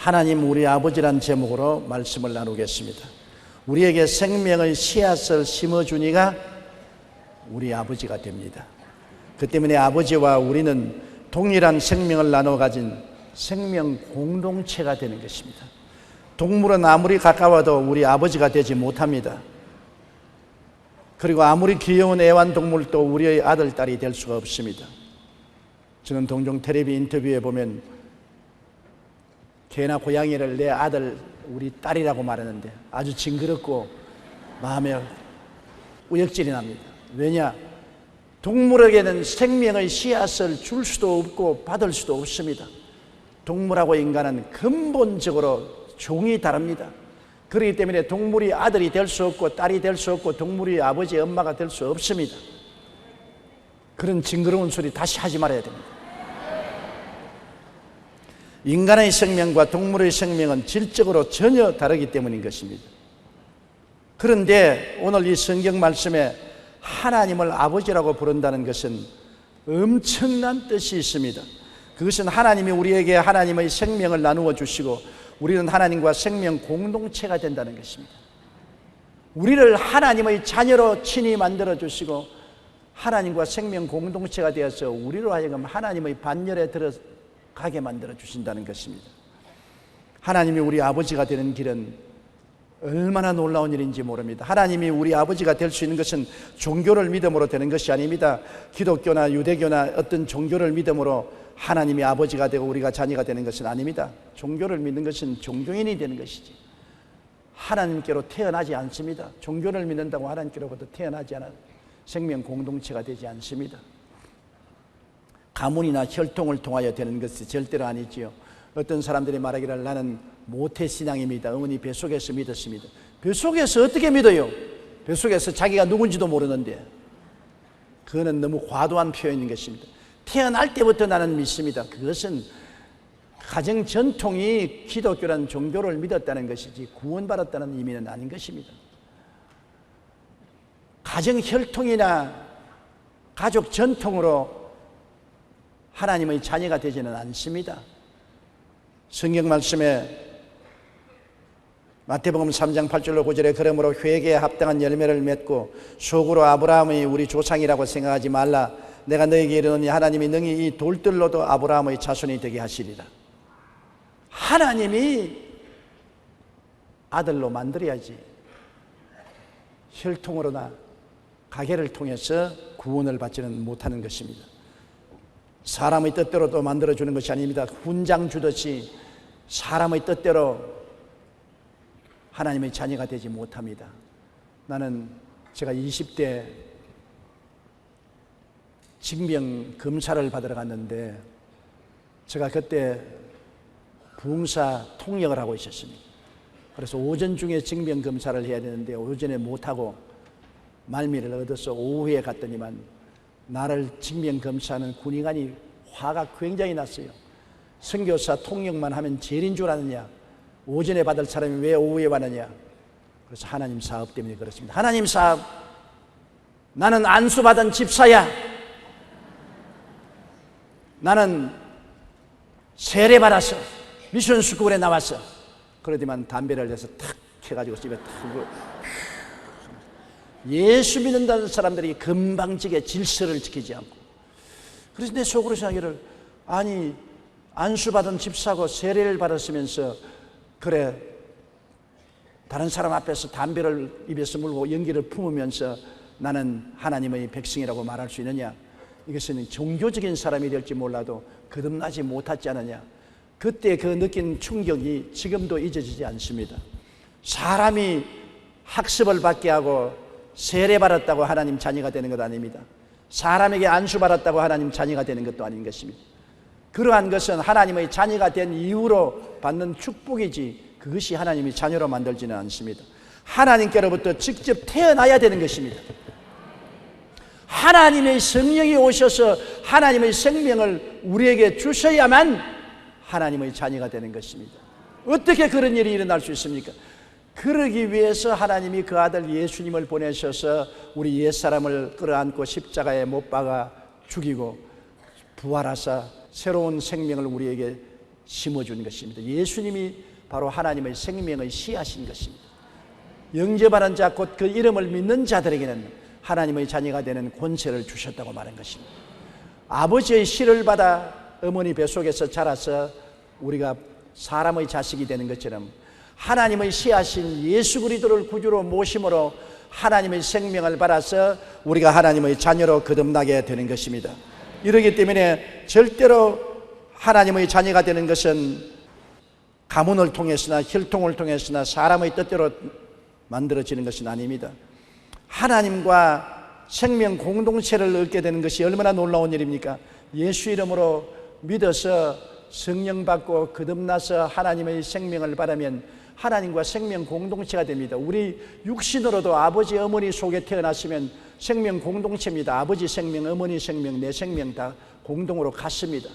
하나님 우리 아버지란 제목으로 말씀을 나누겠습니다. 우리에게 생명의 씨앗을 심어주니가 우리 아버지가 됩니다. 그 때문에 아버지와 우리는 동일한 생명을 나눠 가진 생명 공동체가 되는 것입니다. 동물은 아무리 가까워도 우리 아버지가 되지 못합니다. 그리고 아무리 귀여운 애완동물도 우리의 아들, 딸이 될 수가 없습니다. 저는 종종 텔레비 인터뷰에 보면 개나 고양이를 내 아들, 우리 딸이라고 말하는데 아주 징그럽고 마음에 우역질이 납니다. 왜냐? 동물에게는 생명의 씨앗을 줄 수도 없고 받을 수도 없습니다. 동물하고 인간은 근본적으로 종이 다릅니다. 그렇기 때문에 동물이 아들이 될 수 없고 딸이 될 수 없고 동물이 아버지, 엄마가 될 수 없습니다. 그런 징그러운 소리 다시 하지 말아야 됩니다. 인간의 생명과 동물의 생명은 질적으로 전혀 다르기 때문인 것입니다. 그런데 오늘 이 성경 말씀에 하나님을 아버지라고 부른다는 것은 엄청난 뜻이 있습니다. 그것은 하나님이 우리에게 하나님의 생명을 나누어 주시고 우리는 하나님과 생명 공동체가 된다는 것입니다. 우리를 하나님의 자녀로 친히 만들어 주시고 하나님과 생명 공동체가 되어서 우리로 하여금 하나님의 반열에 들어가게 만들어 주신다는 것입니다. 하나님이 우리 아버지가 되는 길은 얼마나 놀라운 일인지 모릅니다. 하나님이 우리 아버지가 될 수 있는 것은 종교를 믿음으로 되는 것이 아닙니다. 기독교나 유대교나 어떤 종교를 믿음으로 하나님이 아버지가 되고 우리가 자녀가 되는 것은 아닙니다. 종교를 믿는 것은 종교인이 되는 것이지 하나님께로 태어나지 않습니다. 종교를 믿는다고 하나님께로부터 태어나지 않아 생명 공동체가 되지 않습니다. 가문이나 혈통을 통하여 되는 것이 절대로 아니지요. 어떤 사람들이 말하기를 나는 모태신앙입니다. 어머니 뱃속에서 믿었습니다. 뱃속에서 어떻게 믿어요? 뱃속에서 자기가 누군지도 모르는데 그거는 너무 과도한 표현인 것입니다. 태어날 때부터 나는 믿습니다. 그것은 가정 전통이 기독교라는 종교를 믿었다는 것이지 구원받았다는 의미는 아닌 것입니다. 가정 혈통이나 가족 전통으로 하나님의 자녀가 되지는 않습니다. 성경 말씀에 마태복음 3장 8절로 9절에 그러므로 회개에 합당한 열매를 맺고 속으로 아브라함이 우리 조상이라고 생각하지 말라. 내가 너에게 이르노니 하나님이 능히 이 돌들로도 아브라함의 자손이 되게 하시리라. 하나님이 아들로 만들어야지 혈통으로나 가계를 통해서 구원을 받지는 못하는 것입니다. 사람의 뜻대로도 만들어주는 것이 아닙니다. 훈장 주듯이 사람의 뜻대로 하나님의 자녀가 되지 못합니다. 제가 20대 징병 검사를 받으러 갔는데 제가 그때 부흥사 통역을 하고 있었습니다. 그래서 오전 중에 징병 검사를 해야 되는데 오전에 못하고 말미를 얻어서 오후에 갔더니만 나를 징병 검사하는 군의관이 화가 굉장히 났어요. 선교사 통역만 하면 제일인 줄 아느냐? 오전에 받을 사람이 왜 오후에 받느냐? 그래서 하나님 사업 때문에 그렇습니다. 하나님 사업, 나는 안수받은 집사야. 나는 세례받았어. 미션 스쿨에 나왔어. 그러더만 담배를 해서 탁 해가지고 집에 탁 예수 믿는다는 사람들이 금방지게 질서를 지키지 않고 그래서 내 속으로 생각하기를 아니 안수받은 집사고 세례를 받았으면서 그래 다른 사람 앞에서 담배를 입에서 물고 연기를 품으면서 나는 하나님의 백성이라고 말할 수 있느냐? 이것은 종교적인 사람이 될지 몰라도 거듭나지 못하지 않느냐? 그때 그 느낀 충격이 지금도 잊어지지 않습니다. 사람이 학습을 받게 하고 세례받았다고 하나님 자녀가 되는 것 아닙니다. 사람에게 안수받았다고 하나님 자녀가 되는 것도 아닌 것입니다. 그러한 것은 하나님의 자녀가 된 이후로 받는 축복이지 그것이 하나님이 자녀로 만들지는 않습니다. 하나님께로부터 직접 태어나야 되는 것입니다. 하나님의 성령이 오셔서 하나님의 생명을 우리에게 주셔야만 하나님의 자녀가 되는 것입니다. 어떻게 그런 일이 일어날 수 있습니까? 그러기 위해서 하나님이 그 아들 예수님을 보내셔서 우리 옛사람을 끌어안고 십자가에 못 박아 죽이고 부활하사 새로운 생명을 우리에게 심어준 것입니다. 예수님이 바로 하나님의 생명의 씨앗인 것입니다. 영접하는 자 곧 그 이름을 믿는 자들에게는 하나님의 자녀가 되는 권세를 주셨다고 말한 것입니다. 아버지의 씨를 받아 어머니 뱃속에서 자라서 우리가 사람의 자식이 되는 것처럼 하나님의 씨앗인 예수 그리스도를 구주로 모심으로 하나님의 생명을 받아서 우리가 하나님의 자녀로 거듭나게 되는 것입니다. 이러기 때문에 절대로 하나님의 자녀가 되는 것은 가문을 통해서나 혈통을 통해서나 사람의 뜻대로 만들어지는 것은 아닙니다. 하나님과 생명 공동체를 얻게 되는 것이 얼마나 놀라운 일입니까? 예수 이름으로 믿어서 성령 받고 거듭나서 하나님의 생명을 받으면 하나님과 생명 공동체가 됩니다. 우리 육신으로도 아버지 어머니 속에 태어났으면 생명 공동체입니다. 아버지 생명, 어머니 생명, 내 생명 다 공동으로 같습니다.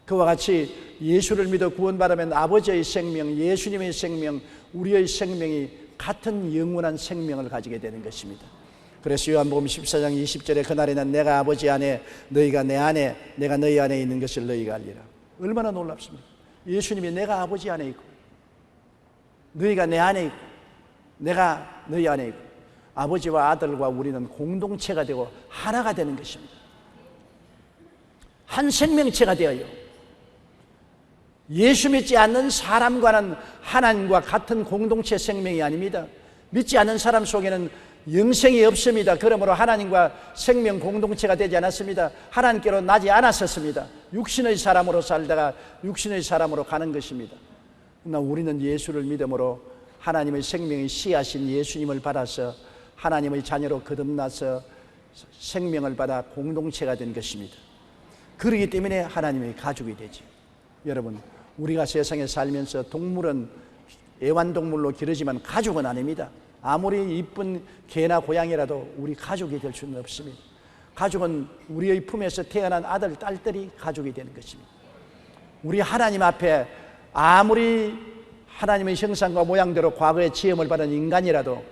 그와 같이 예수를 믿어 구원받으면 아버지의 생명, 예수님의 생명, 우리의 생명이 같은 영원한 생명을 가지게 되는 것입니다. 그래서 요한복음 14장 20절에 그날에는 내가 아버지 안에 너희가 내 안에 내가 너희 안에 있는 것을 너희가 알리라. 얼마나 놀랍습니까? 예수님이 내가 아버지 안에 있고 너희가 내 안에 있고 내가 너희 안에 있고 아버지와 아들과 우리는 공동체가 되고 하나가 되는 것입니다. 한 생명체가 되어요. 예수 믿지 않는 사람과는 하나님과 같은 공동체 생명이 아닙니다. 믿지 않는 사람 속에는 영생이 없습니다. 그러므로 하나님과 생명 공동체가 되지 않았습니다. 하나님께로 나지 않았었습니다. 육신의 사람으로 살다가 육신의 사람으로 가는 것입니다. 그러나 우리는 예수를 믿음으로 하나님의 생명의 씨앗인 예수님을 받아서 하나님의 자녀로 거듭나서 생명을 받아 공동체가 된 것입니다. 그렇기 때문에 하나님의 가족이 되죠. 여러분, 우리가 세상에 살면서 동물은 애완동물로 기르지만 가족은 아닙니다. 아무리 이쁜 개나 고양이라도 우리 가족이 될 수는 없습니다. 가족은 우리의 품에서 태어난 아들, 딸들이 가족이 되는 것입니다. 우리 하나님 앞에 아무리 하나님의 형상과 모양대로 과거에 지음을 받은 인간이라도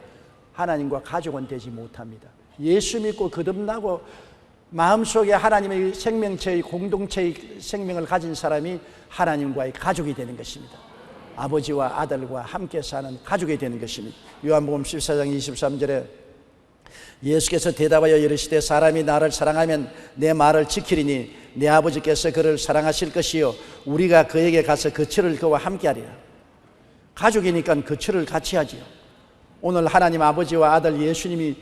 하나님과 가족은 되지 못합니다. 예수 믿고 거듭나고 마음속에 하나님의 생명체의 공동체의 생명을 가진 사람이 하나님과의 가족이 되는 것입니다. 아버지와 아들과 함께 사는 가족이 되는 것입니다. 요한복음 14장 23절에 예수께서 대답하여 이르시되 사람이 나를 사랑하면 내 말을 지키리니 내 아버지께서 그를 사랑하실 것이요 우리가 그에게 가서 거처를 그와 함께 하리라. 가족이니까 거처를 같이 하지요. 오늘 하나님 아버지와 아들 예수님이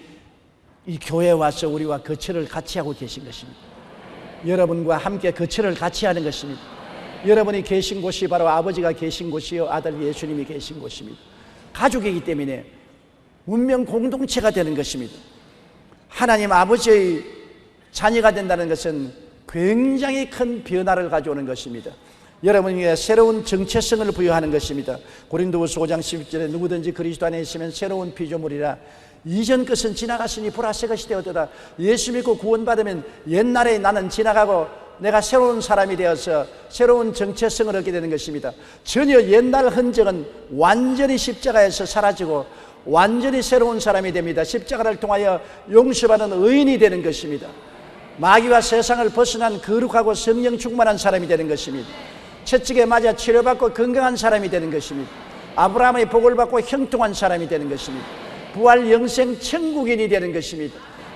이 교회에 와서 우리와 거처를 같이 하고 계신 것입니다. 여러분과 함께 거처를 같이 하는 것입니다. 여러분이 계신 곳이 바로 아버지가 계신 곳이요 아들 예수님이 계신 곳입니다. 가족이기 때문에 운명 공동체가 되는 것입니다. 하나님 아버지의 자녀가 된다는 것은 굉장히 큰 변화를 가져오는 것입니다. 여러분에게 새로운 정체성을 부여하는 것입니다. 고린도후서 5장 11절에 누구든지 그리스도 안에 있으면 새로운 피조물이라 이전 것은 지나갔으니 보라 새 것이 되었도다. 예수 믿고 구원받으면 옛날에 나는 지나가고 내가 새로운 사람이 되어서 새로운 정체성을 얻게 되는 것입니다. 전혀 옛날 흔적은 완전히 십자가에서 사라지고 완전히 새로운 사람이 됩니다. 십자가를 통하여 용서받은 의인이 되는 것입니다. 마귀와 세상을 벗어난 거룩하고 성령 충만한 사람이 되는 것입니다. 채찍에 맞아 치료받고 건강한 사람이 되는 것입니다. 아브라함의 복을 받고 형통한 사람이 되는 것입니다. 부활 영생 천국인이 되는 것입니다.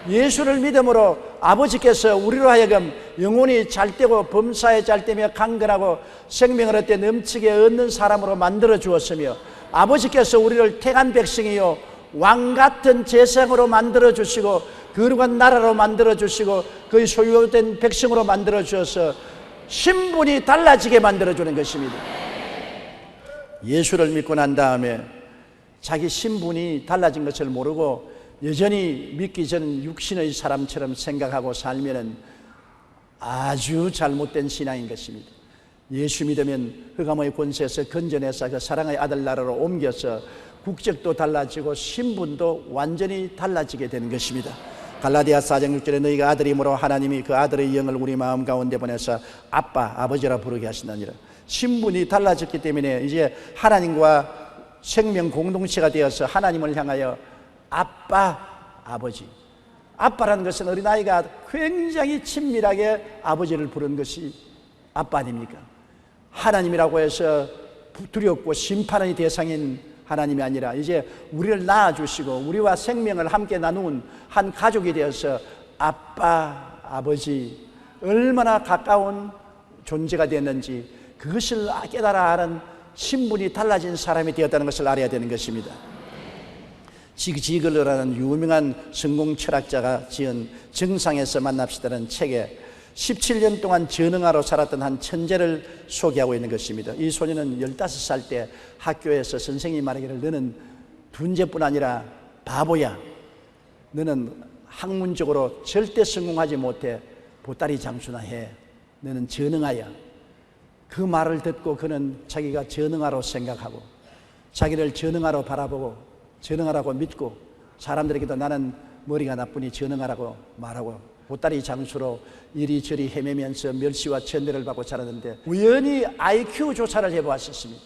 예수를 믿음으로 아버지께서 우리로 하여금 영혼이 잘되고 범사에 잘되며 강건하고 생명을 얻되 넘치게 얻는 사람으로 만들어 주었으며 아버지께서 우리를 택한 백성이요 왕같은 제사장으로 만들어 주시고 거룩한 나라로 만들어 주시고 그의 소유된 백성으로 만들어 주셔서 신분이 달라지게 만들어 주는 것입니다. 예수를 믿고 난 다음에 자기 신분이 달라진 것을 모르고 여전히 믿기 전 육신의 사람처럼 생각하고 살면은 아주 잘못된 신앙인 것입니다. 예수 믿으면 흑암의 권세에서 건져내서 그 사랑의 아들 나라로 옮겨서 국적도 달라지고 신분도 완전히 달라지게 되는 것입니다. 갈라디아 4장 6절에 너희가 아들이므로 하나님이 그 아들의 영을 우리 마음 가운데 보내서 아빠, 아버지라 부르게 하신다니라. 신분이 달라졌기 때문에 이제 하나님과 생명 공동체가 되어서 하나님을 향하여 아빠, 아버지. 아빠라는 것은 어린아이가 굉장히 친밀하게 아버지를 부르는 것이 아빠 아닙니까? 하나님이라고 해서 두렵고 심판의 대상인 하나님이 아니라 이제 우리를 낳아주시고 우리와 생명을 함께 나누는 한 가족이 되어서 아빠, 아버지 얼마나 가까운 존재가 되었는지 그것을 깨달아 하는 신분이 달라진 사람이 되었다는 것을 알아야 되는 것입니다. 지그 지글러라는 유명한 성공 철학자가 지은 정상에서 만납시다는 책에 17년 동안 전응아로 살았던 한 천재를 소개하고 있는 것입니다. 이 소년은 15살 때 학교에서 선생님이 말하기를 너는 둔재뿐 아니라 바보야. 너는 학문적으로 절대 성공하지 못해. 보따리 장수나 해. 너는 전응아야. 그 말을 듣고 그는 자기가 전응아로 생각하고 자기를 전응아로 바라보고 전응아라고 믿고 사람들에게도 나는 머리가 나쁘니 전응아라고 말하고 보따리 장수로 이리저리 헤매면서 멸시와 천대를 받고 자랐는데 우연히 IQ 조사를 해보았었습니다.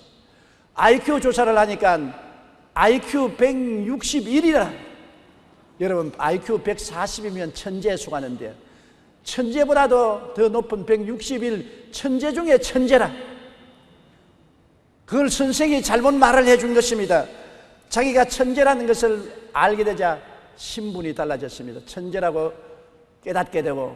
IQ 조사를 하니까 IQ 161이라. 여러분 IQ 140이면 천재에 속하는데 천재보다도 더 높은 161 천재 중에 천재라. 그걸 선생이 잘못 말을 해준 것입니다. 자기가 천재라는 것을 알게 되자 신분이 달라졌습니다. 천재라고 깨닫게 되고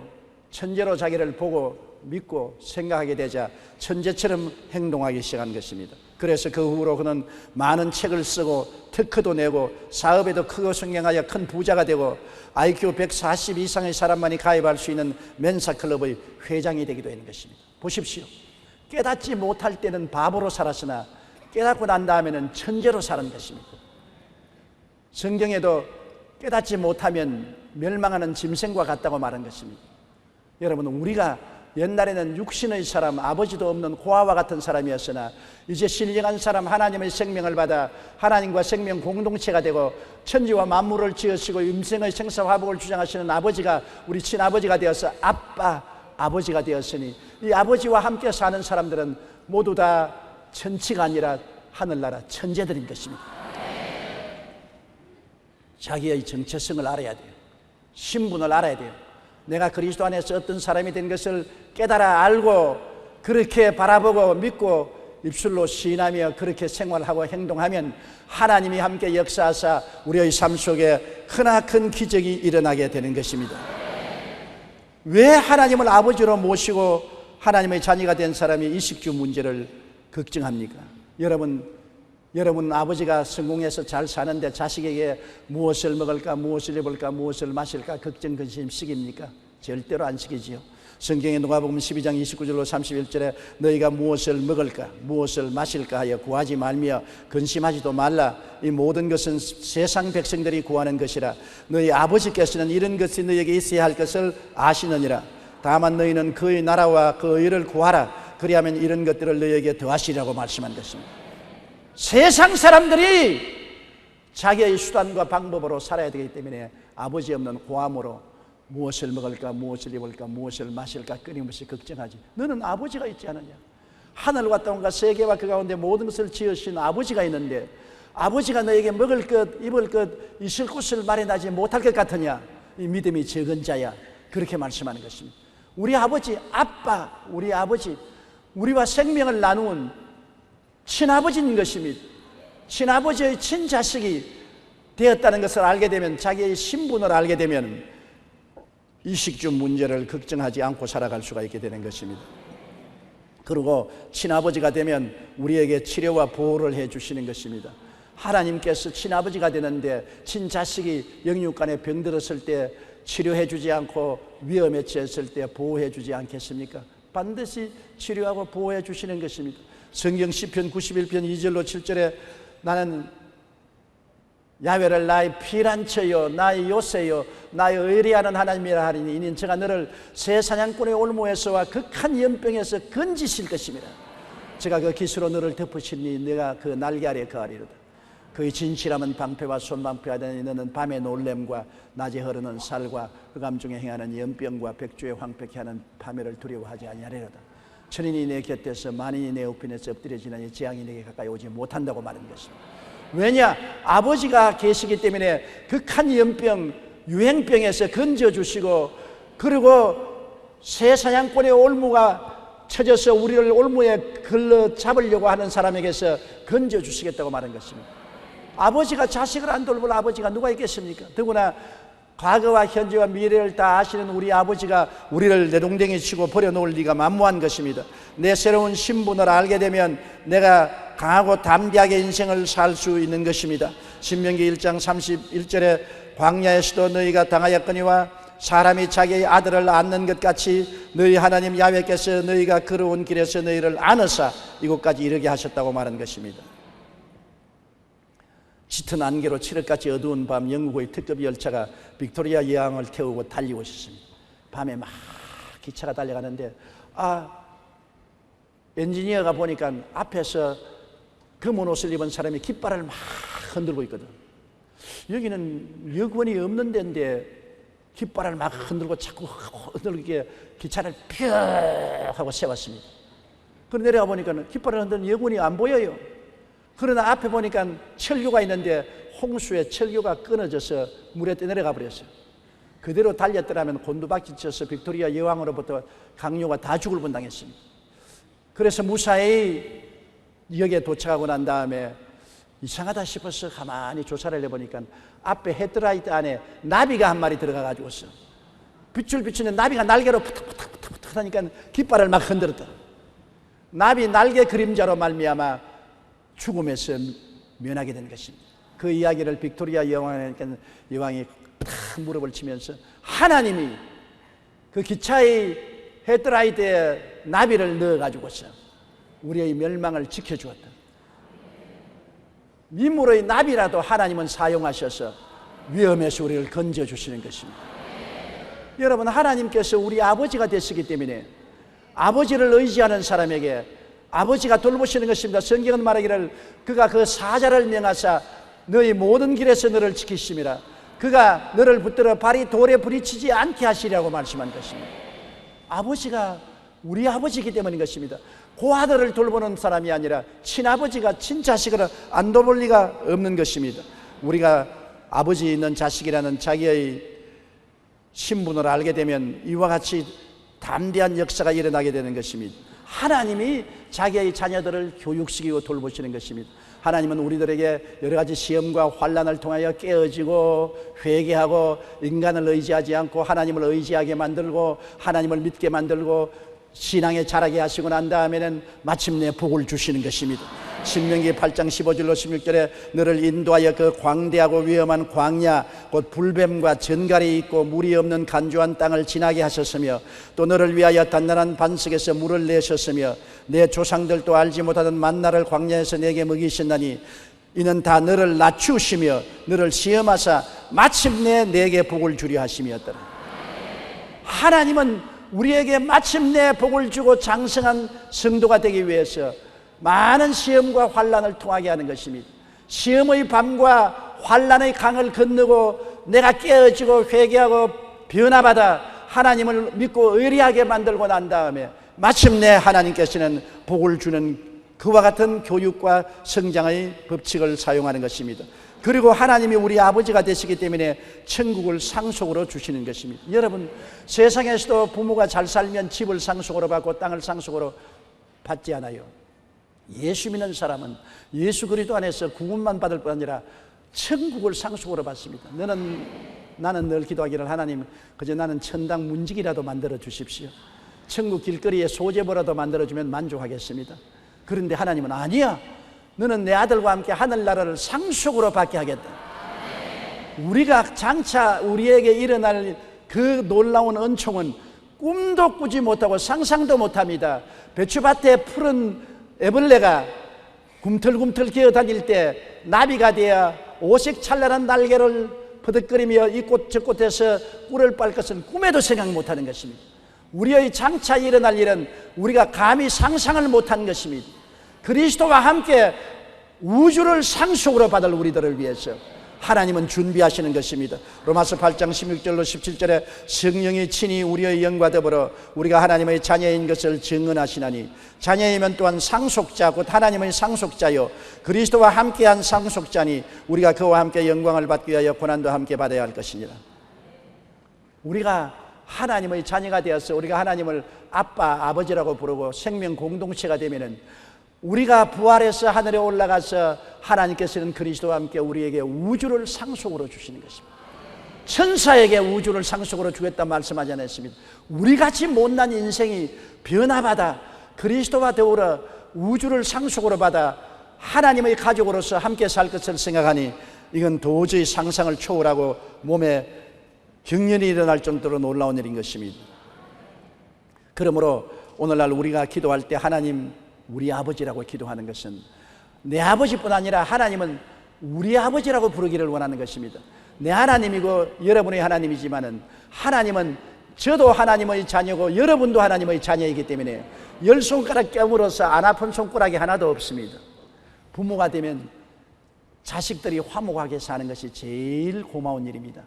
천재로 자기를 보고 믿고 생각하게 되자 천재처럼 행동하기 시작한 것입니다. 그래서 그 후로 그는 많은 책을 쓰고 특허도 내고 사업에도 크고 성공하여 큰 부자가 되고 IQ 140 이상의 사람만이 가입할 수 있는 멘사클럽의 회장이 되기도 했는 것입니다. 보십시오. 깨닫지 못할 때는 바보로 살았으나 깨닫고 난 다음에는 천재로 사는 것입니다. 성경에도 깨닫지 못하면 멸망하는 짐승과 같다고 말한 것입니다. 여러분, 우리가 옛날에는 육신의 사람, 아버지도 없는 고아와 같은 사람이었으나 이제 신령한 사람, 하나님의 생명을 받아 하나님과 생명 공동체가 되고 천지와 만물을 지으시고 임생의 생사화복을 주장하시는 아버지가 우리 친아버지가 되어서 아빠, 아버지가 되었으니 이 아버지와 함께 사는 사람들은 모두 다 천치가 아니라 하늘나라 천재들인 것입니다. 자기의 정체성을 알아야 돼요. 신분을 알아야 돼요. 내가 그리스도 안에서 어떤 사람이 된 것을 깨달아 알고 그렇게 바라보고 믿고 입술로 시인하며 그렇게 생활하고 행동하면 하나님이 함께 역사하사 우리의 삶 속에 크나큰 기적이 일어나게 되는 것입니다. 왜 하나님을 아버지로 모시고 하나님의 자녀가 된 사람이 이식주 문제를 걱정합니까? 여러분 아버지가 성공해서 잘 사는데 자식에게 무엇을 먹을까, 무엇을 입을까, 무엇을 마실까 걱정 근심 시깁니까? 절대로 안 시키지요. 성경에 누가복음 12장 29절로 31절에 너희가 무엇을 먹을까, 무엇을 마실까 하여 구하지 말며 근심하지도 말라. 이 모든 것은 세상 백성들이 구하는 것이라. 너희 아버지께서는 이런 것이 너희에게 있어야 할 것을 아시느니라. 다만 너희는 그의 나라와 그 의를 구하라. 그리하면 이런 것들을 너희에게 더하시리라고 말씀한 것입니다. 세상 사람들이 자기의 수단과 방법으로 살아야 되기 때문에 아버지 없는 고아모로 무엇을 먹을까, 무엇을 입을까, 무엇을 마실까 끊임없이 걱정하지. 너는 아버지가 있지 않느냐? 하늘과 땅과 세계와 그 가운데 모든 것을 지으신 아버지가 있는데 아버지가 너에게 먹을 것, 입을 것, 있을 곳을 마련하지 못할 것 같으냐? 이 믿음이 적은 자야. 그렇게 말씀하는 것입니다. 우리 아버지, 아빠, 우리 아버지, 우리와 생명을 나누는 친아버지인 것입니다. 친아버지의 친자식이 되었다는 것을 알게 되면, 자기의 신분을 알게 되면 이식주 문제를 걱정하지 않고 살아갈 수가 있게 되는 것입니다. 그리고 친아버지가 되면 우리에게 치료와 보호를 해주시는 것입니다. 하나님께서 친아버지가 되는데 친자식이 영육간에 병들었을 때 치료해 주지 않고 위험에 처했을 때 보호해 주지 않겠습니까? 반드시 치료하고 보호해 주시는 것입니다. 성경 시편 91편 2절로 7절에 나는 야훼를 나의 피난처요 나의 요새요 나의 의리하는 하나님이라 하리니 이는 제가 너를 새 사냥꾼의 올무에서와 극한 연병에서 건지실 것입니다. 제가 그 깃으로 너를 덮으시니 내가 그 날개 아래 거하리로다. 그의 진실함은 방패와 손방패가 되니 너는 밤의 놀램과 낮에 흐르는 살과 흑암 중에 행하는 연병과 백주에 황폐케 하는 파멸을 두려워하지 아니하리로다. 천인이 내 곁에서 만인이 내 우편에서 엎드려지나니 재앙이 내게 가까이 오지 못한다고 말하는 것입니다. 왜냐? 아버지가 계시기 때문에 극한 연병, 유행병에서 건져주시고, 그리고 새 사냥꾼의 올무가 쳐져서 우리를 올무에 걸러 잡으려고 하는 사람에게서 건져주시겠다고 말한 것입니다. 아버지가 자식을 안 돌볼 아버지가 누가 있겠습니까? 더구나 과거와 현재와 미래를 다 아시는 우리 아버지가 우리를 내동댕이 치고 버려놓을 리가 만무한 것입니다. 내 새로운 신분을 알게 되면 내가 강하고 담대하게 인생을 살 수 있는 것입니다. 신명기 1장 31절에 광야에서도 너희가 당하였거니와 사람이 자기의 아들을 안는 것 같이 너희 하나님 야훼께서 너희가 걸어온 길에서 너희를 안으사 이곳까지 이르게 하셨다고 말한 것입니다. 짙은 안개로 칠흑같이 어두운 밤 영국의 특급 열차가 빅토리아 여왕을 태우고 달리고 있었습니다. 밤에 막 기차가 달려가는데 엔지니어가 보니까 앞에서 검은 옷을 입은 사람이 깃발을 막 흔들고 있거든. 여기는 여권이 없는 데인데 깃발을 막 흔들고 자꾸 흔들게 기차를 펴 하고 세웠습니다. 그런데 내려가 보니까 깃발을 흔드는 여권이 안 보여요. 그러나 앞에 보니까 철교가 있는데 홍수에 철교가 끊어져서 물에 떠내려가 버렸어요. 그대로 달렸더라면 곤두박질 쳐서 빅토리아 여왕으로부터 강요가 다 죽을 뻔당했습니다. 그래서 무사히 역에 도착하고 난 다음에 이상하다 싶어서 가만히 조사를 해보니까 앞에 헤드라이트 안에 나비가 한 마리 들어가 가지고서 빛을 비추는 나비가 날개로 푸탁푸탁 하니까 깃발을 막 흔들었다. 나비 날개 그림자로 말미암아 죽음에서 면하게 된 것입니다. 그 이야기를 빅토리아 여왕이 탁 무릎을 치면서 하나님이 그 기차의 헤드라이트에 나비를 넣어가지고서 우리의 멸망을 지켜주었다. 민물의 나비라도 하나님은 사용하셔서 위험에서 우리를 건져주시는 것입니다. 여러분, 하나님께서 우리 아버지가 되시기 때문에 아버지를 의지하는 사람에게 아버지가 돌보시는 것입니다. 성경은 말하기를 그가 그 사자를 명하사 너희 모든 길에서 너를 지키심이라. 그가 너를 붙들어 발이 돌에 부딪히지 않게 하시리라고 말씀한 것입니다. 아버지가 우리 아버지이기 때문인 것입니다. 고아들을 돌보는 사람이 아니라 친아버지가 친자식을 안 돌볼 리가 없는 것입니다. 우리가 아버지 있는 자식이라는 자기의 신분을 알게 되면 이와 같이 담대한 역사가 일어나게 되는 것입니다. 하나님이 자기의 자녀들을 교육시키고 돌보시는 것입니다. 하나님은 우리들에게 여러 가지 시험과 환난을 통하여 깨어지고 회개하고 인간을 의지하지 않고 하나님을 의지하게 만들고 하나님을 믿게 만들고 신앙에 자라게 하시고 난 다음에는 마침내 복을 주시는 것입니다. 신명기 8장 15절로 16절에 너를 인도하여 그 광대하고 위험한 광야 곧 불뱀과 전갈이 있고 물이 없는 간조한 땅을 지나게 하셨으며 또 너를 위하여 단단한 반석에서 물을 내셨으며 내 조상들도 알지 못하던 만나를 광야에서 내게 먹이셨나니 이는 다 너를 낮추시며 너를 시험하사 마침내 내게 복을 주려 하심이었더라. 하나님은 우리에게 마침내 복을 주고 장성한 성도가 되기 위해서 많은 시험과 환난을 통하게 하는 것입니다. 시험의 밤과 환난의 강을 건너고 내가 깨어지고 회개하고 변화받아 하나님을 믿고 의리하게 만들고 난 다음에 마침내 하나님께서는 복을 주는 그와 같은 교육과 성장의 법칙을 사용하는 것입니다. 그리고 하나님이 우리 아버지가 되시기 때문에 천국을 상속으로 주시는 것입니다. 여러분, 세상에서도 부모가 잘 살면 집을 상속으로 받고 땅을 상속으로 받지 않아요. 예수 믿는 사람은 예수 그리스도 안에서 구원만 받을 뿐 아니라 천국을 상속으로 받습니다. 나는 늘 기도하기를 하나님, 그저 나는 천당 문지기라도 만들어 주십시오. 천국 길거리에 소재보라도 만들어주면 만족하겠습니다. 그런데 하나님은 아니야, 너는 내 아들과 함께 하늘나라를 상속으로 받게 하겠다. 우리가 장차 우리에게 일어날 그 놀라운 은총은 꿈도 꾸지 못하고 상상도 못합니다. 배추밭에 푸른 애벌레가 굼틀굼틀 기어다닐 때 나비가 되어 오색 찬란한 날개를 퍼득거리며 이 꽃 저 꽃에서 꿀을 빨 것은 꿈에도 생각 못하는 것입니다. 우리의 장차 일어날 일은 우리가 감히 상상을 못한 것입니다. 그리스도와 함께 우주를 상속으로 받을 우리들을 위해서 하나님은 준비하시는 것입니다. 로마서 8장 16절로 17절에 성령이 친히 우리의 영과 더불어 우리가 하나님의 자녀인 것을 증언하시나니 자녀이면 또한 상속자 곧 하나님의 상속자요 그리스도와 함께한 상속자니 우리가 그와 함께 영광을 받기 위하여 고난도 함께 받아야 할 것이니라. 우리가 하나님의 자녀가 되어서 우리가 하나님을 아빠, 아버지라고 부르고 생명 공동체가 되면은 우리가 부활해서 하늘에 올라가서 하나님께서는 그리스도와 함께 우리에게 우주를 상속으로 주시는 것입니다. 천사에게 우주를 상속으로 주겠다 말씀하지 않았습니다. 우리같이 못난 인생이 변화받아 그리스도와 더불어 우주를 상속으로 받아 하나님의 가족으로서 함께 살 것을 생각하니 이건 도저히 상상을 초월하고 몸에 경련이 일어날 정도로 놀라운 일인 것입니다. 그러므로 오늘날 우리가 기도할 때 하나님 우리 아버지라고 기도하는 것은 내 아버지뿐 아니라 하나님은 우리 아버지라고 부르기를 원하는 것입니다. 내 하나님이고 여러분의 하나님이지만은 하나님은 저도 하나님의 자녀고 여러분도 하나님의 자녀이기 때문에 10손가락 깨물어서 안 아픈 손가락이 하나도 없습니다. 부모가 되면 자식들이 화목하게 사는 것이 제일 고마운 일입니다.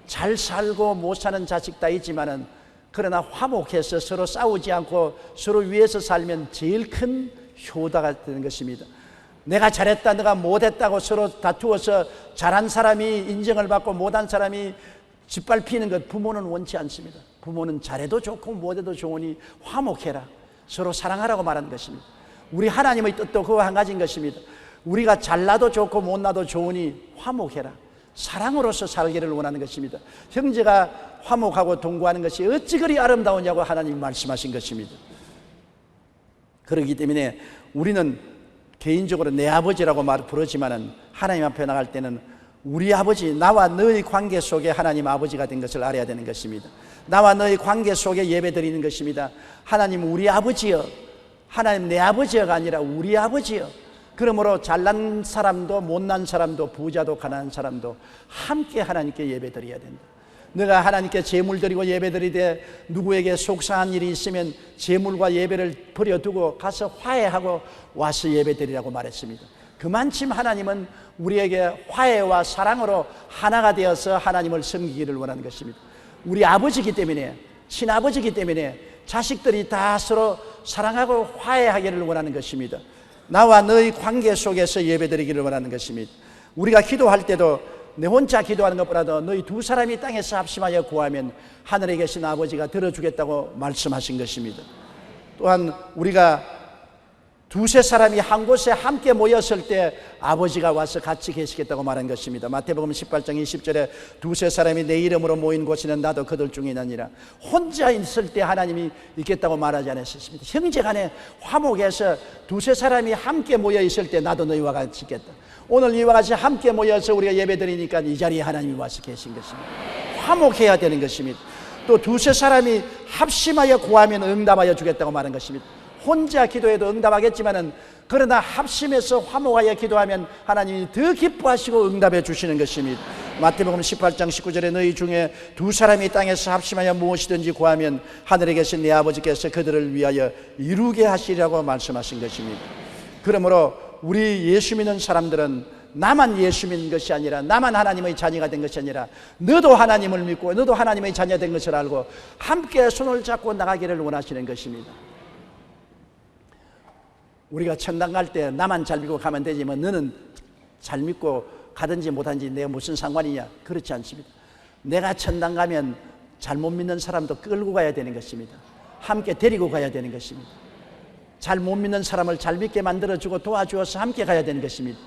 잘 살고 못 사는 자식 다 있지만은 그러나 화목해서 서로 싸우지 않고 서로 위해서 살면 제일 큰 효다가 되는 것입니다. 내가 잘했다 내가 못했다고 서로 다투어서 잘한 사람이 인정을 받고 못한 사람이 짓밟히는 것 부모는 원치 않습니다. 부모는 잘해도 좋고 못해도 좋으니 화목해라, 서로 사랑하라고 말하는 것입니다. 우리 하나님의 뜻도 그와 한 가지인 것입니다. 우리가 잘나도 좋고 못나도 좋으니 화목해라, 사랑으로서 살기를 원하는 것입니다. 형제가 화목하고 동거하는 것이 어찌 그리 아름다우냐고 하나님이 말씀하신 것입니다. 그렇기 때문에 우리는 개인적으로 내 아버지라고 부르지만은 하나님 앞에 나갈 때는 우리 아버지, 나와 너의 관계 속에 하나님 아버지가 된 것을 알아야 되는 것입니다. 나와 너의 관계 속에 예배 드리는 것입니다. 하나님 우리 아버지여, 하나님 내 아버지여가 아니라 우리 아버지여. 그러므로 잘난 사람도 못난 사람도 부자도 가난한 사람도 함께 하나님께 예배 드려야 된다. 내가 하나님께 제물 드리고 예배 드리되 누구에게 속상한 일이 있으면 제물과 예배를 버려두고 가서 화해하고 와서 예배 드리라고 말했습니다. 그만큼 하나님은 우리에게 화해와 사랑으로 하나가 되어서 하나님을 섬기기를 원하는 것입니다. 우리 아버지이기 때문에, 친아버지이기 때문에 자식들이 다 서로 사랑하고 화해하기를 원하는 것입니다. 나와 너의 관계 속에서 예배드리기를 원하는 것입니다. 우리가 기도할 때도 내 혼자 기도하는 것보다도 너희 두 사람이 땅에서 합심하여 구하면 하늘에 계신 아버지가 들어주겠다고 말씀하신 것입니다. 또한 우리가 두세 사람이 한 곳에 함께 모였을 때 아버지가 와서 같이 계시겠다고 말한 것입니다. 마태복음 18장 20절에 두세 사람이 내 이름으로 모인 곳에는 나도 그들 중에 있느니라. 혼자 있을 때 하나님이 있겠다고 말하지 않으셨습니다. 형제간에 화목해서 두세 사람이 함께 모여 있을 때 나도 너희와 같이 있겠다. 오늘 이와 같이 함께 모여서 우리가 예배 드리니까 이 자리에 하나님이 와서 계신 것입니다. 화목해야 되는 것입니다. 또 두세 사람이 합심하여 구하면 응답하여 주겠다고 말한 것입니다. 혼자 기도해도 응답하겠지만은 그러나 합심해서 화목하여 기도하면 하나님이 더 기뻐하시고 응답해 주시는 것입니다. 마태복음 18장 19절에 너희 중에 두 사람이 땅에서 합심하여 무엇이든지 구하면 하늘에 계신 내 아버지께서 그들을 위하여 이루게 하시리라고 말씀하신 것입니다. 그러므로 우리 예수 믿는 사람들은 나만 예수 믿는 것이 아니라, 나만 하나님의 자녀가 된 것이 아니라 너도 하나님을 믿고 너도 하나님의 자녀 된 것을 알고 함께 손을 잡고 나가기를 원하시는 것입니다. 우리가 천당 갈 때 나만 잘 믿고 가면 되지만 너는 잘 믿고 가든지 못하든지 내가 무슨 상관이냐? 그렇지 않습니다. 내가 천당 가면 잘못 믿는 사람도 끌고 가야 되는 것입니다. 함께 데리고 가야 되는 것입니다. 잘 못 믿는 사람을 잘 믿게 만들어주고 도와주어서 함께 가야 되는 것입니다.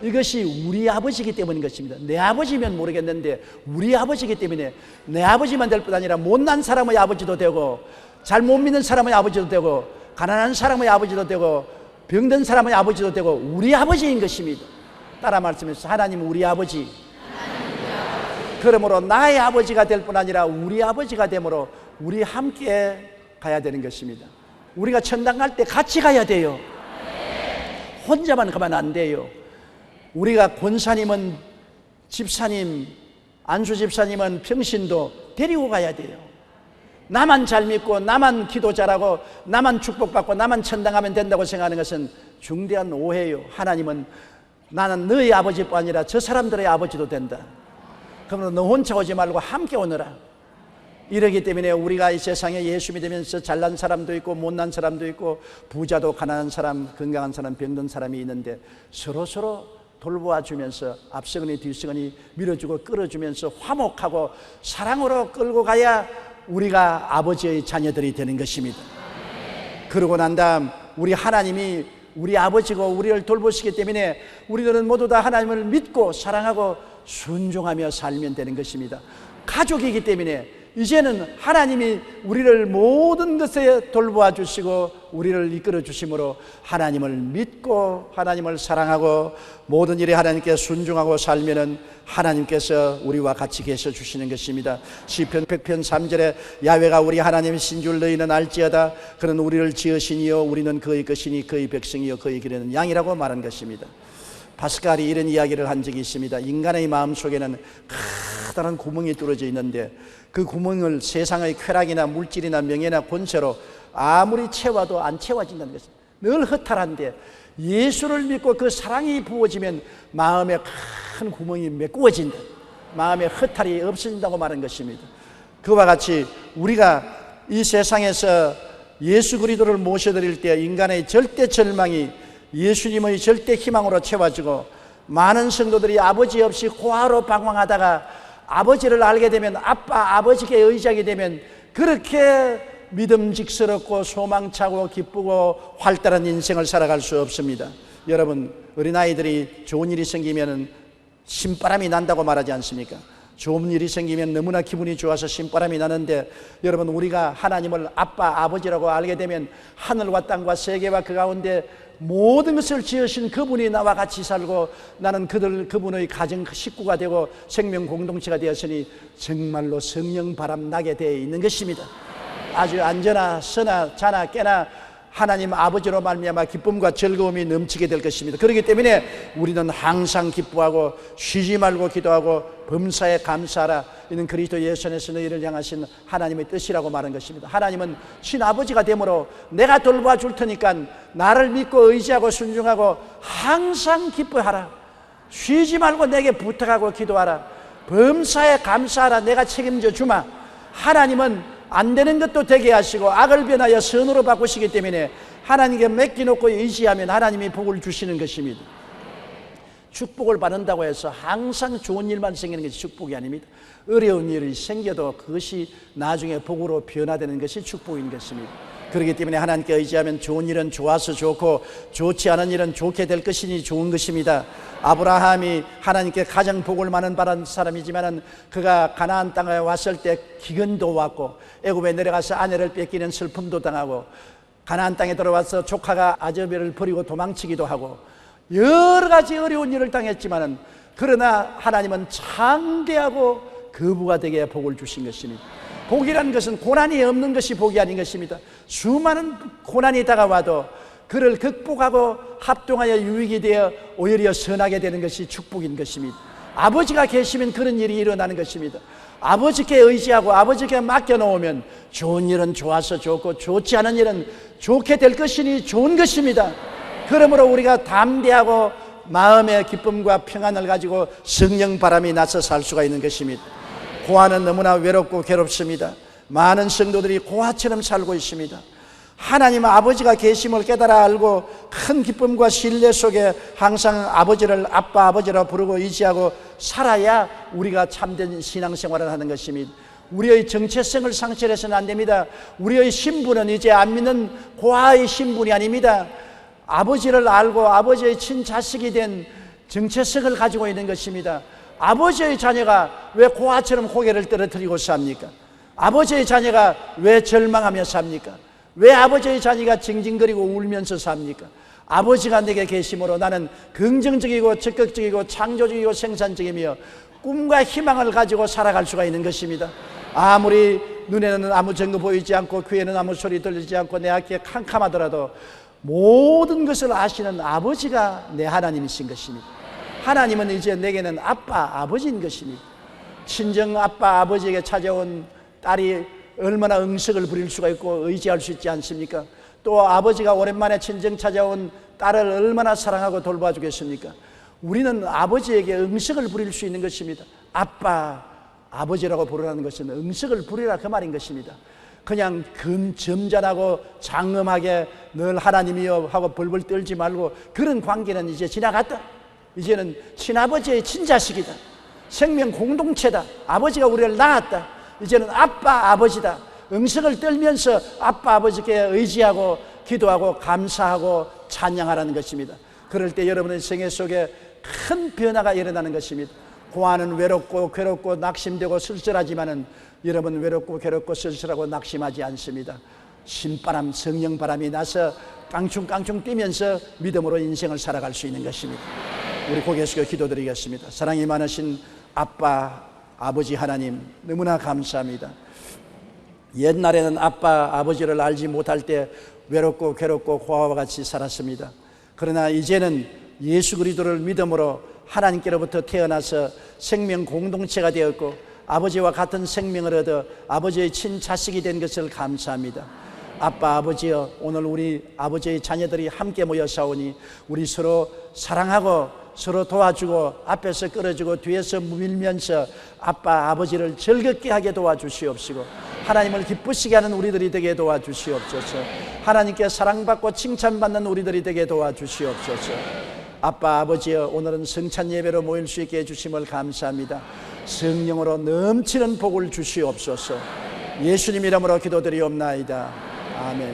이것이 우리 아버지이기 때문인 것입니다. 내 아버지면 모르겠는데 우리 아버지이기 때문에 내 아버지만 될 뿐 아니라 못난 사람의 아버지도 되고 잘 못 믿는 사람의 아버지도 되고 가난한 사람의 아버지도 되고 병든 사람의 아버지도 되고 우리 아버지인 것입니다. 따라 말씀해서 하나님은 우리 아버지. 그러므로 나의 아버지가 될 뿐 아니라 우리 아버지가 되므로 우리 함께 가야 되는 것입니다. 우리가 천당 갈 때 같이 가야 돼요. 혼자만 가면 안 돼요. 우리가 권사님은 집사님, 안수 집사님은 평신도 데리고 가야 돼요. 나만 잘 믿고 나만 기도 잘하고 나만 축복받고 나만 천당하면 된다고 생각하는 것은 중대한 오해예요. 하나님은 나는 너희 아버지뿐 아니라 저 사람들의 아버지도 된다. 그러면 너 혼자 오지 말고 함께 오너라. 이러기 때문에 우리가 이 세상에 예수 믿으면서 잘난 사람도 있고 못난 사람도 있고 부자도 가난한 사람, 건강한 사람, 병든 사람이 있는데 서로 돌보아주면서 앞서거니 뒤서거니 밀어주고 끌어주면서 화목하고 사랑으로 끌고 가야 우리가 아버지의 자녀들이 되는 것입니다. 그러고 난 다음 우리 하나님이 우리 아버지고 우리를 돌보시기 때문에 우리들은 모두 다 하나님을 믿고 사랑하고 순종하며 살면 되는 것입니다. 가족이기 때문에 이제는 하나님이 우리를 모든 것에 돌보아 주시고 우리를 이끌어 주심으로 하나님을 믿고 하나님을 사랑하고 모든 일에 하나님께 순종하고 살면은 하나님께서 우리와 같이 계셔 주시는 것입니다. 시편 100편 3절에 야훼가 우리 하나님이신 줄 너희는 알지어다. 그는 우리를 지으시니요 우리는 그의 것이니 그의 백성이요 그의 기르는 양이라고 말한 것입니다. 파스칼이 이런 이야기를 한 적이 있습니다. 인간의 마음속에는 커다란 구멍이 뚫어져 있는데 그 구멍을 세상의 쾌락이나 물질이나 명예나 권세로 아무리 채워도 안 채워진다는 것입니다. 늘 허탈한데 예수를 믿고 그 사랑이 부어지면 마음에 큰 구멍이 메꾸어진다. 마음의 허탈이 없어진다고 말한 것입니다. 그와 같이 우리가 이 세상에서 예수 그리스도를 모셔드릴 때 인간의 절대 절망이 예수님의 절대 희망으로 채워지고 많은 성도들이 아버지 없이 고아로 방황하다가 아버지를 알게 되면 아버지께 의지하게 되면 그렇게 믿음직스럽고 소망차고 기쁘고 활달한 인생을 살아갈 수 없습니다. 여러분, 어린아이들이 좋은 일이 생기면 신바람이 난다고 말하지 않습니까? 좋은 일이 생기면 너무나 기분이 좋아서 신바람이 나는데 여러분, 우리가 하나님을 아버지라고 알게 되면 하늘과 땅과 세계와 그 가운데 모든 것을 지으신 그분이 나와 같이 살고 나는 그분의 가정 식구가 되고 생명 공동체가 되었으니 정말로 성령 바람 나게 되어 있는 것입니다. 아주 안전하 서나 자나 깨나 하나님 아버지로 말미암아 기쁨과 즐거움이 넘치게 될 것입니다. 그렇기 때문에 우리는 항상 기뻐하고 쉬지 말고 기도하고 범사에 감사하라. 이는 그리스도 예수 안에서 너희를 향하신 하나님의 뜻이라고 말한 것입니다. 하나님은 친아버지가 되므로 내가 돌봐 줄 테니까 나를 믿고 의지하고 순종하고 항상 기뻐하라. 쉬지 말고 내게 부탁하고 기도하라. 범사에 감사하라. 내가 책임져 주마. 하나님은 안 되는 것도 되게 하시고 악을 변하여 선으로 바꾸시기 때문에 하나님께 맡겨놓고 의지하면 하나님이 복을 주시는 것입니다. 축복을 받는다고 해서 항상 좋은 일만 생기는 것이 축복이 아닙니다. 어려운 일이 생겨도 그것이 나중에 복으로 변화되는 것이 축복인 것입니다. 그렇기 때문에 하나님께 의지하면 좋은 일은 좋아서 좋고 좋지 않은 일은 좋게 될 것이니 좋은 것입니다. 아브라함이 하나님께 가장 복을 많은 바란 사람이지만 그가 가나안 땅에 왔을 때 기근도 왔고 애굽에 내려가서 아내를 뺏기는 슬픔도 당하고 가나안 땅에 들어와서 조카가 아저벨을 버리고 도망치기도 하고 여러 가지 어려운 일을 당했지만 그러나 하나님은 창대하고 거부가 되게 복을 주신 것입니다. 복이라는 것은 고난이 없는 것이 복이 아닌 것입니다. 수많은 고난이 다가와도 그를 극복하고 합동하여 유익이 되어 오히려 선하게 되는 것이 축복인 것입니다. 아버지가 계시면 그런 일이 일어나는 것입니다. 아버지께 의지하고 아버지께 맡겨놓으면 좋은 일은 좋아서 좋고 좋지 않은 일은 좋게 될 것이니 좋은 것입니다. 그러므로 우리가 담대하고 마음의 기쁨과 평안을 가지고 성령 바람이 나서 살 수가 있는 것입니다. 고아는 너무나 외롭고 괴롭습니다. 많은 성도들이 고아처럼 살고 있습니다. 하나님 아버지가 계심을 깨달아 알고 큰 기쁨과 신뢰 속에 항상 아버지를 아버지라 부르고 의지하고 살아야 우리가 참된 신앙생활을 하는 것입니다. 우리의 정체성을 상실해서는 안 됩니다. 우리의 신분은 이제 안 믿는 고아의 신분이 아닙니다. 아버지를 알고 아버지의 친자식이 된 정체성을 가지고 있는 것입니다. 아버지의 자녀가 왜 고아처럼 고개를 떨어뜨리고 삽니까? 아버지의 자녀가 왜 절망하며 삽니까? 왜 아버지의 자녀가 징징거리고 울면서 삽니까? 아버지가 내게 계심으로 나는 긍정적이고 적극적이고 창조적이고 생산적이며 꿈과 희망을 가지고 살아갈 수가 있는 것입니다. 아무리 눈에는 아무 증거 보이지 않고 귀에는 아무 소리 들리지 않고 내 앞에 캄캄하더라도 모든 것을 아시는 아버지가 내 하나님이신 것입니다. 하나님은 이제 내게는 아버지인 것입니다. 친정 아버지에게 찾아온 딸이 얼마나 응석을 부릴 수가 있고 의지할 수 있지 않습니까? 또 아버지가 오랜만에 친정 찾아온 딸을 얼마나 사랑하고 돌봐주겠습니까? 우리는 아버지에게 응석을 부릴 수 있는 것입니다. 아버지라고 부르라는 것은 응석을 부리라 그 말인 것입니다. 그냥 점잖하고 장엄하게 늘 하나님이여 하고 벌벌 떨지 말고 그런 관계는 이제 지나갔다. 이제는 친아버지의 친자식이다. 생명 공동체다. 아버지가 우리를 낳았다. 이제는 아빠 아버지다. 응석을 떨면서 아빠 아버지께 의지하고 기도하고 감사하고 찬양하라는 것입니다. 그럴 때 여러분의 생애 속에 큰 변화가 일어나는 것입니다. 고아는 외롭고 괴롭고 낙심되고 쓸쓸하지만은 여러분 외롭고 괴롭고 쓸쓸하고 낙심하지 않습니다. 신바람, 성령바람이 나서 깡충깡충 뛰면서 믿음으로 인생을 살아갈 수 있는 것입니다. 우리 고개 숙여 기도드리겠습니다. 사랑이 많으신 아빠, 아버지 하나님 너무나 감사합니다. 옛날에는 아빠, 아버지를 알지 못할 때 외롭고 괴롭고 고아와 같이 살았습니다. 그러나 이제는 예수 그리스도를 믿음으로 하나님께로부터 태어나서 생명 공동체가 되었고 아버지와 같은 생명을 얻어 아버지의 친자식이 된 것을 감사합니다. 아빠 아버지여, 오늘 우리 아버지의 자녀들이 함께 모여 싸우니 우리 서로 사랑하고 서로 도와주고 앞에서 끌어주고 뒤에서 밀면서 아빠 아버지를 즐겁게 하게 도와주시옵시고 하나님을 기쁘시게 하는 우리들이 되게 도와주시옵소서. 하나님께 사랑받고 칭찬받는 우리들이 되게 도와주시옵소서. 아빠 아버지여, 오늘은 성찬 예배로 모일 수 있게 해주심을 감사합니다. 성령으로 넘치는 복을 주시옵소서. 예수님 이름으로 기도드리옵나이다. 아멘.